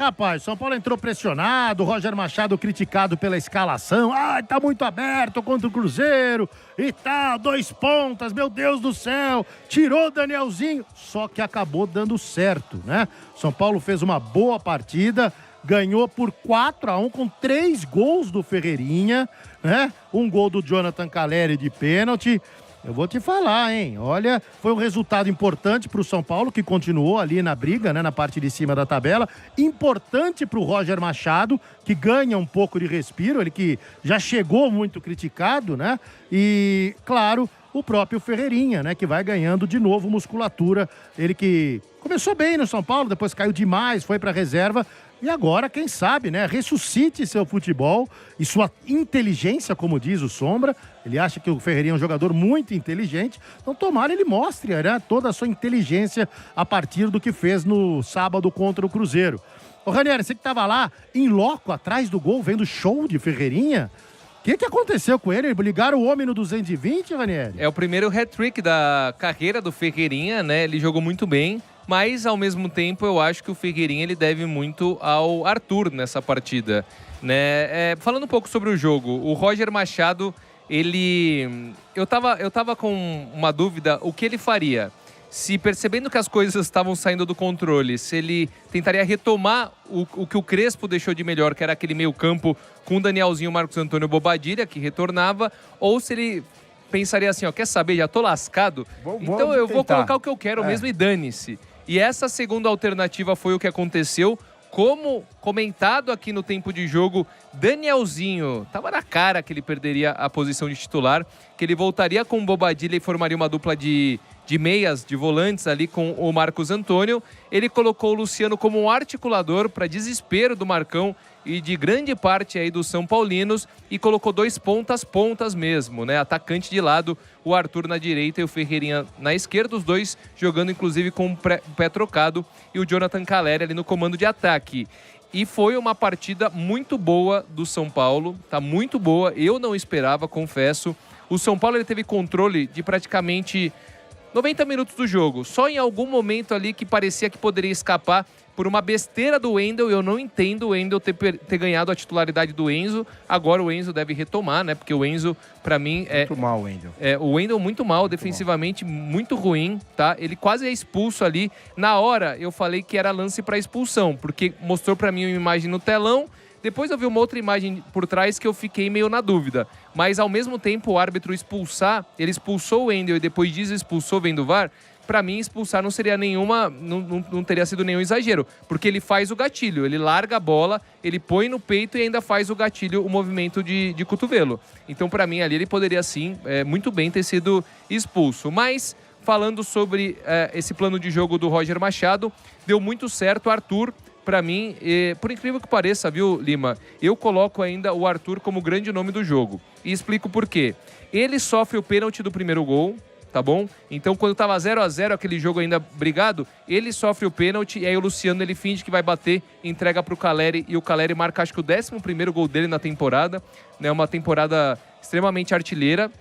rapaz. São Paulo entrou pressionado, Roger Machado criticado pela escalação. Ai, tá muito aberto contra o Cruzeiro e tal, 2 pontas, meu Deus do céu. Tirou o Danielzinho, só que acabou dando certo, né? São Paulo fez uma boa partida, ganhou por 4-1 com 3 gols do Ferreirinha, né? Um gol do Jonathan Calleri de pênalti. Eu vou te falar, hein? Olha, foi um resultado importante para o São Paulo, que continuou ali na briga, né? Na parte de cima da tabela. Importante para o Roger Machado, que ganha um pouco de respiro, ele que já chegou muito criticado, né? E, claro, o próprio Ferreirinha, né? Que vai ganhando de novo musculatura. Ele que começou bem no São Paulo, depois caiu demais, foi para reserva. E agora, quem sabe, né? Ressuscite seu futebol e sua inteligência, como diz o Sombra. Ele acha que o Ferreirinha é um jogador muito inteligente. Então, tomara ele mostre, né, toda a sua inteligência a partir do que fez no sábado contra o Cruzeiro. Ô, Ranieri, você que estava lá, em loco, atrás do gol, vendo show de Ferreirinha. O que aconteceu com ele? Ligaram o homem no 220, Ranieri? É o primeiro hat-trick da carreira do Ferreirinha, né? Ele jogou muito bem. Mas, ao mesmo tempo, eu acho que o Ferreirinha ele deve muito ao Arthur nessa partida, né? Falando um pouco sobre o jogo, o Roger Machado, ele... Eu tava com uma dúvida, o que ele faria? Se percebendo que as coisas estavam saindo do controle, se ele tentaria retomar o que o Crespo deixou de melhor, que era aquele meio campo com o Danielzinho, Marcos Antônio e Bobadilla, que retornava, ou se ele pensaria assim, ó, quer saber, já tô lascado, então eu vou colocar o que eu quero mesmo e dane-se. E essa segunda alternativa foi o que aconteceu. Como comentado aqui no tempo de jogo, Danielzinho, tava na cara que ele perderia a posição de titular, que ele voltaria com o Bobadilla e formaria uma dupla de meias, de volantes ali com o Marcos Antônio. Ele colocou o Luciano como um articulador para desespero do Marcão e de grande parte aí dos São Paulinos e colocou 2 pontas mesmo, né? Atacante de lado, o Arthur na direita e o Ferreirinha na esquerda, os dois jogando inclusive com o pé trocado e o Jonathan Calleri ali no comando de ataque. E foi uma partida muito boa do São Paulo, tá muito boa, eu não esperava, confesso. O São Paulo ele teve controle de praticamente 90 minutos do jogo, só em algum momento ali que parecia que poderia escapar por uma besteira do Wendel. Eu não entendo o Wendel ter ganhado a titularidade do Enzo. Agora o Enzo deve retomar, né? Porque o Enzo, pra mim, muito mal, o Wendel. O Wendel muito mal, defensivamente, muito ruim, tá? Ele quase é expulso ali. Na hora, eu falei que era lance pra expulsão, porque mostrou pra mim uma imagem no telão. Depois eu vi uma outra imagem por trás que eu fiquei meio na dúvida. Mas ao mesmo tempo o árbitro ele expulsou o Wendel e depois desexpulsou vendo o VAR. Pra mim, expulsar não seria não teria sido nenhum exagero. Porque ele faz o gatilho, ele larga a bola, ele põe no peito e ainda faz o gatilho, o movimento de cotovelo. Então, pra mim, ali ele poderia sim, muito bem ter sido expulso. Mas, falando sobre esse plano de jogo do Roger Machado, deu muito certo. O Arthur, pra mim, por incrível que pareça, viu, Lima? Eu coloco ainda o Arthur como grande nome do jogo. E explico por quê. Ele sofre o pênalti do primeiro gol, tá bom? Então, quando tava 0-0, aquele jogo ainda brigado, ele sofre o pênalti e aí o Luciano, ele finge que vai bater, entrega pro Calleri e o Calleri marca, acho que o 11º gol dele na temporada, né? Uma temporada extremamente artilheira.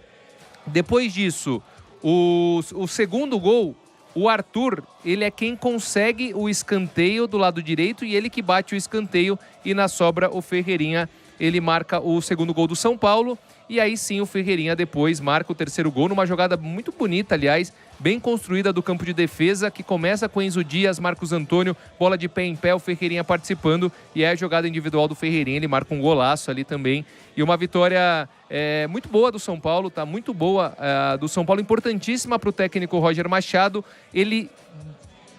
Depois disso, o segundo gol, o Arthur, ele é quem consegue o escanteio do lado direito e ele que bate o escanteio e na sobra o Ferreirinha, ele marca o segundo gol do São Paulo. E aí sim o Ferreirinha depois marca o terceiro gol numa jogada muito bonita, aliás, bem construída do campo de defesa, que começa com Enzo Dias, Marcos Antônio, bola de pé em pé, o Ferreirinha participando, e é a jogada individual do Ferreirinha, ele marca um golaço ali também. E uma vitória muito boa do São Paulo, tá muito boa do São Paulo, importantíssima para o técnico Roger Machado. Ele,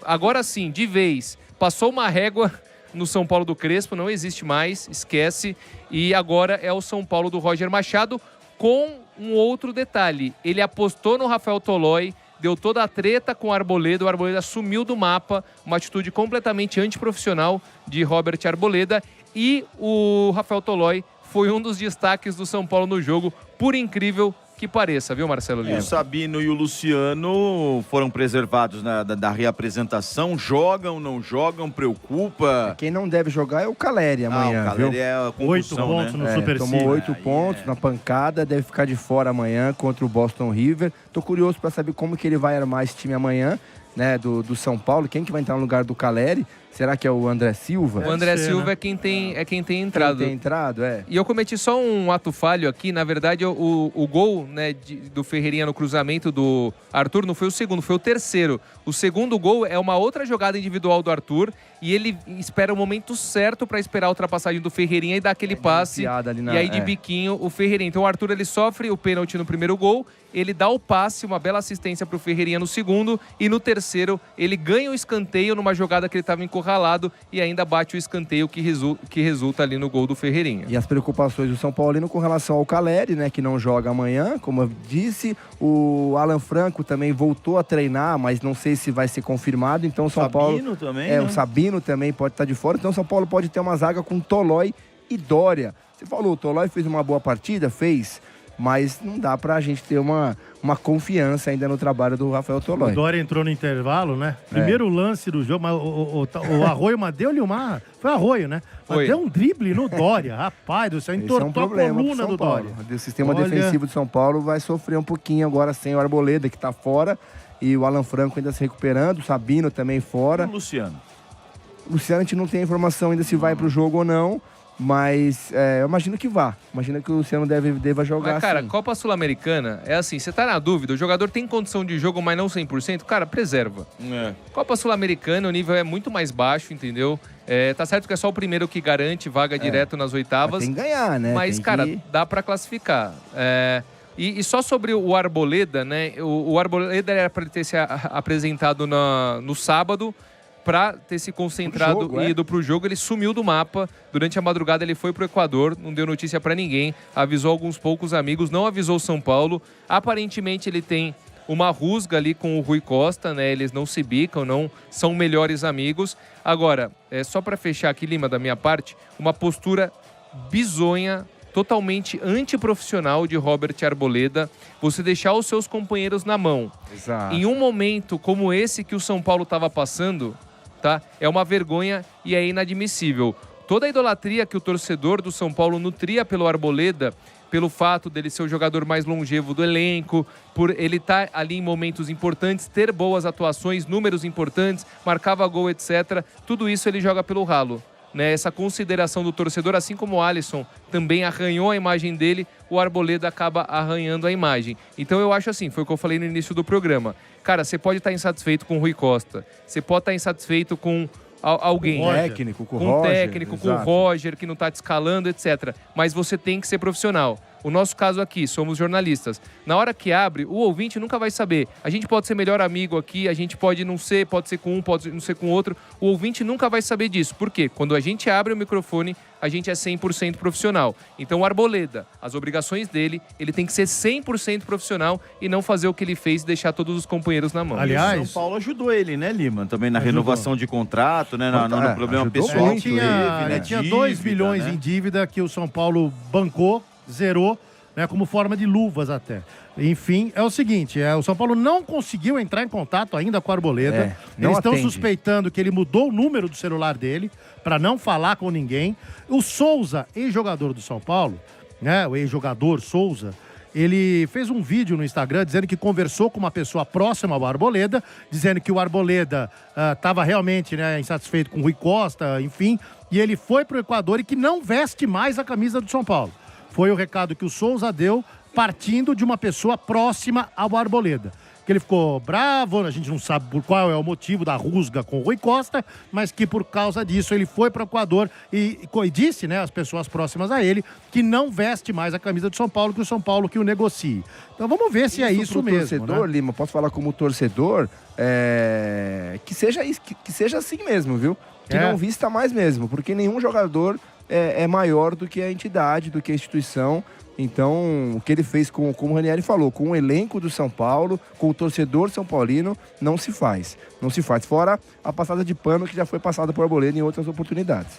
agora sim, de vez, passou uma régua no São Paulo do Crespo, não existe mais, esquece. E agora é o São Paulo do Roger Machado, com um outro detalhe. Ele apostou no Rafael Tolói, deu toda a treta com o Arboleda sumiu do mapa, uma atitude completamente antiprofissional de Robert Arboleda, e o Rafael Tolói foi um dos destaques do São Paulo no jogo, por incrível que pareça, viu, Marcelo Lima? O Sabino e o Luciano foram preservados da reapresentação. Jogam, não jogam, preocupa. Quem não deve jogar é o Calleri amanhã, o Calleri viu? É a concussão, 8 pontos no Super Tomou 8 pontos na pancada, deve ficar de fora amanhã contra o Boston River. Tô curioso para saber como que ele vai armar esse time amanhã, né, do São Paulo. Quem que vai entrar no lugar do Caleri? Será que é o André Silva? O André ser, Silva né? é quem tem entrado. Quem tem entrado, é. E eu cometi só um ato falho aqui. Na verdade, o gol, né, do Ferreirinha no cruzamento do Arthur não foi o segundo, foi o terceiro. O segundo gol é uma outra jogada individual do Arthur e ele espera o momento certo para esperar a ultrapassagem do Ferreirinha e dar aquele passe. Ali E aí de biquinho o Ferreirinha. Então o Arthur ele sofre o pênalti no primeiro gol, ele dá o passe, uma bela assistência para o Ferreirinha no segundo e no terceiro ele ganha o escanteio numa jogada que ele estava encurralado e ainda bate o escanteio que resulta ali no gol do Ferreirinha. E as preocupações do São Paulino com relação ao Caleri, né, que não joga amanhã, como eu disse. O Alan Franco também voltou a treinar, mas não sei se vai ser confirmado. Então o São Paulo... Sabino também, É, né? o Sabino também pode estar de fora. Então o São Paulo pode ter uma zaga com Tolói e Dória. Você falou, o Tolói fez uma boa partida? Fez. Mas não dá pra gente ter uma confiança ainda no trabalho do Rafael Tolói. O Dória entrou no intervalo, né? Primeiro lance do jogo, mas o Arroio, mas deu-lhe uma... Foi Arroio, né? Mas Foi. deu um drible no Dória. Rapaz do céu, Esse é entortou um problema a pro coluna São do Paulo. Dória. O sistema Olha. defensivo de São Paulo vai sofrer um pouquinho agora sem o Arboleda, que tá fora. E o Alan Franco ainda se recuperando. O Sabino também fora. O Luciano. O Luciano, a gente não tem informação ainda se vai pro jogo ou não. Mas eu imagino que vá. Imagino que o Luciano deva jogar. Mas, cara, sim. Copa Sul-Americana é assim, você tá na dúvida, o jogador tem condição de jogo, mas não 100%, cara, preserva. É. Copa Sul-Americana, o nível é muito mais baixo, entendeu? Tá certo que é só o primeiro que garante vaga direto nas oitavas. Mas tem que ganhar, né? Mas, Tem cara, que... dá pra classificar. E só sobre o Arboleda, né? O Arboleda era pra ele ter se apresentado no sábado, pra ter se concentrado jogo, e ido pro jogo. Ele sumiu do mapa. Durante a madrugada ele foi pro Equador, não deu notícia pra ninguém, avisou alguns poucos amigos, não avisou o São Paulo. Aparentemente ele tem uma rusga ali com o Rui Costa, né? Eles não se bicam, não são melhores amigos. Agora, só pra fechar aqui, Lima, da minha parte, uma postura bizonha, totalmente antiprofissional de Robert Arboleda, você deixar os seus companheiros na mão. Exato. Em um momento como esse que o São Paulo estava passando, tá? É uma vergonha e é inadmissível. Toda a idolatria que o torcedor do São Paulo nutria pelo Arboleda, pelo fato dele ser o jogador mais longevo do elenco, por ele estar ali em momentos importantes, ter boas atuações, números importantes, marcava gol, etc. Tudo isso ele joga pelo ralo. Né, essa consideração do torcedor, assim como o Alisson também arranhou a imagem dele, o Arboleda acaba arranhando a imagem. Então eu acho assim, foi o que eu falei no início do programa. Cara, você pode estar insatisfeito com o Rui Costa, você pode estar insatisfeito com alguém. Com o técnico, com o com Roger. o técnico, com o Exato. Roger, que não está te escalando, etc. Mas você tem que ser profissional. O nosso caso aqui, somos jornalistas. Na hora que abre, o ouvinte nunca vai saber. A gente pode ser melhor amigo aqui, a gente pode não ser, pode ser com um, pode não ser com outro. O ouvinte nunca vai saber disso. Por quê? Quando a gente abre o microfone, a gente é 100% profissional. Então o Arboleda, as obrigações dele, ele tem que ser 100% profissional e não fazer o que ele fez e deixar todos os companheiros na mão. Aliás, O São Paulo ajudou ele, né, Lima? Também na Ajudou. renovação de contrato, né? No problema ajudou pessoal muito que ele teve, né? tinha 2 Dívida, bilhões né? em dívida que o São Paulo bancou, zerou, né, como forma de luvas até. Enfim, é o seguinte, o São Paulo não conseguiu entrar em contato ainda com o Arboleda. não Eles estão atende. suspeitando que ele mudou o número do celular dele para não falar com ninguém. O Souza, ex-jogador do São Paulo, né, o ex-jogador Souza, ele fez um vídeo no Instagram dizendo que conversou com uma pessoa próxima ao Arboleda, dizendo que o Arboleda estava realmente, né, insatisfeito com o Rui Costa, enfim, e ele foi para o Equador e que não veste mais a camisa do São Paulo. Foi o recado que o Souza deu, partindo de uma pessoa próxima ao Arboleda. Que ele ficou bravo, a gente não sabe por qual é o motivo da rusga com o Rui Costa, mas que por causa disso ele foi para o Equador e disse, né, às pessoas próximas a ele, que não veste mais a camisa do São Paulo, que o São Paulo que o negocie. Então vamos ver se é isso pro mesmo, torcedor, né? Lima, posso falar como torcedor, que seja isso, que seja assim mesmo, viu? Que não vista mais mesmo, porque nenhum jogador é maior do que a entidade, do que a instituição. Então, o que ele fez, como o Ranieri falou, com o elenco do São Paulo, com o torcedor são paulino, não se faz. Não se faz. Fora a passada de pano que já foi passada por Arboleda em outras oportunidades.